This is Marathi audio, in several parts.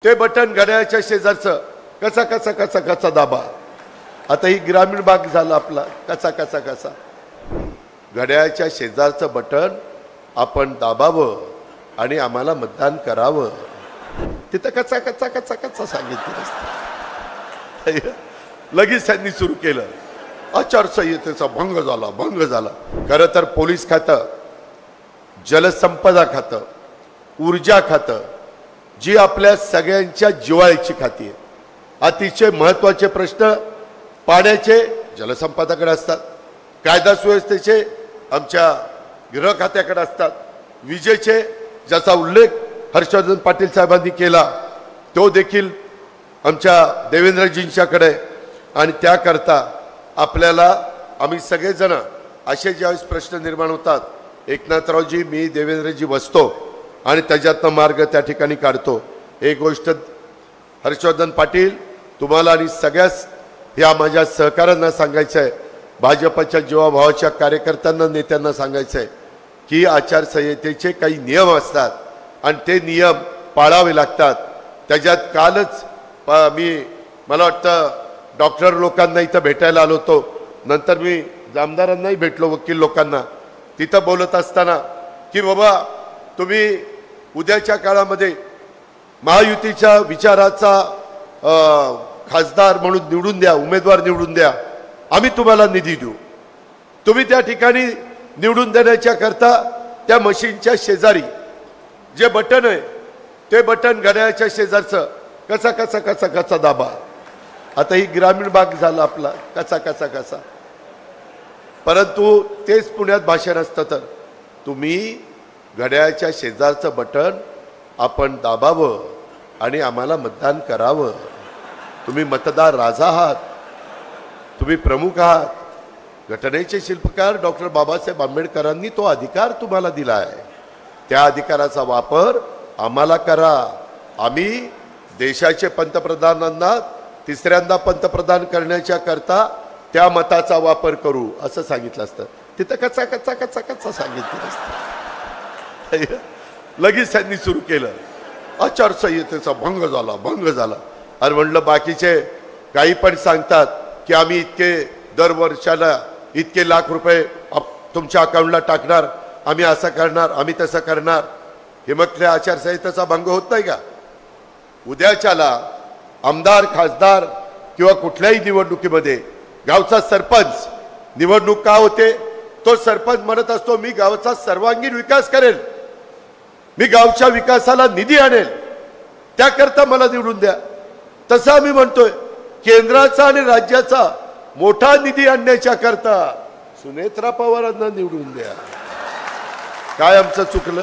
ते बटन घड्याळाच्या शेजारचं कसा कसा कसा कसा दाबा। आता ही ग्रामीण भाग झाला आपला कसा कसा कसा घड्याळाच्या शेजारचं बटन आपण दाबावं आणि आम्हाला मतदान करावं। तिथं कसा कसा कसा कसा सांगितलं लगेच त्यांनी सुरू केलं। आचारसंहितेचा भंग झाला। खरं तर पोलीस खातं, जलसंपदा खातं, ऊर्जा खातं जी आपल्या सगळ्यांच्या जिव्हाळ्याची खाती आहे। अतिशय महत्त्वाचे प्रश्न पाण्याचे जलसंपदाकडे असतात, कायदा सुव्यवस्थेचे आमच्या गृह खात्याकडे असतात, विजेचे ज्याचा उल्लेख हर्षवर्धन पाटील साहेबांनी केला तो देखील आमच्या देवेंद्रजींच्याकडे। आणि त्याकरता आपल्याला आम्ही सगळेजण असे ज्यावेळेस प्रश्न निर्माण होतात, एकनाथरावजी मी देवेंद्रजी बसतो आणि त्याच्यातनं मार्ग त्या ठिकाणी काढतो। एक गोष्ट हर्षवर्धन पाटील तुम्हाला आणि सगळ्याच या माझ्या सहकाऱ्यांना सांगायचं आहे, भाजपच्या जीवाभावाच्या कार्यकर्त्यांना नेत्यांना सांगायचं आहे की आचारसंहितेचे काही नियम असतात आणि ते नियम पाळावे लागतात। त्याच्यात कालच मला वाटतं डॉक्टर लोकांना इथं भेटायला आलो होतो, नंतर मी जामदारांनाही भेटलो, वकील लोकांना। तिथं बोलत असताना की बाबा तुम्ही उद्याच्या काळामध्ये महायुतीच्या विचाराचा खासदार म्हणून निवडून द्या, उमेदवार निवडून द्या, आम्ही तुम्हाला निधी देऊ। तुम्ही त्या ठिकाणी निवडून देण्याच्या करता त्या मशीनच्या शेजारी जे बटन आहे ते बटन घड्याळाच्या शेजारचं कसा कसा कसा कसा दाबा। आता ही ग्रामीण भाग झाला आपला कसा कसा कसा, परंतु तेच पुण्यात भाषण असतं तर तुम्ही घड्याळाच्या शेजारचं बटन आपण दाबावं आणि आम्हाला मतदान करावं। तुम्ही मतदार राजा आहात, तुम्ही प्रमुख आहात। घटनेचे शिल्पकार डॉक्टर बाबासाहेब आंबेडकरांनी तो अधिकार तुम्हाला दिला आहे, त्या अधिकाराचा वापर आम्हाला करा। आम्ही देशाचे पंतप्रधानांना तिसऱ्यांदा पंतप्रधान करण्याच्या करता त्या मताचा वापर करू असं सांगितलं असतं। तिथं कचा कचा कचा कचा सांगितलं असतं, लगेच त्यांनी सुरू केलं। आचारसंहितेचा भंग झाला। आणि म्हणलं बाकीचे काही पण सांगतात की आम्ही इतके दर वर्षाला इतके लाख रुपये तुमच्या अकाउंटला टाकणार, आम्ही असं करणार, आम्ही तसं करणार। हे मग त्या आचारसंहितेचा भंग होत नाही का? उद्याच्याला आमदार खासदार किंवा कुठल्याही निवडणुकीमध्ये गावचा सरपंच निवडणूक का होते? तो सरपंच म्हणत असतो मी गावचा सर्वांगीण विकास करेल, मी गावच्या विकासाला निधी आणेल, त्याकरता मला निवडून द्या। तसं आम्ही म्हणतोय केंद्राचा आणि राज्याचा मोठा निधी आणण्याच्या करता सुनेत्रा पवारांना निवडून द्या। काय आमचं चुकलं?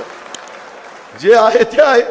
जे आहे ते आहे।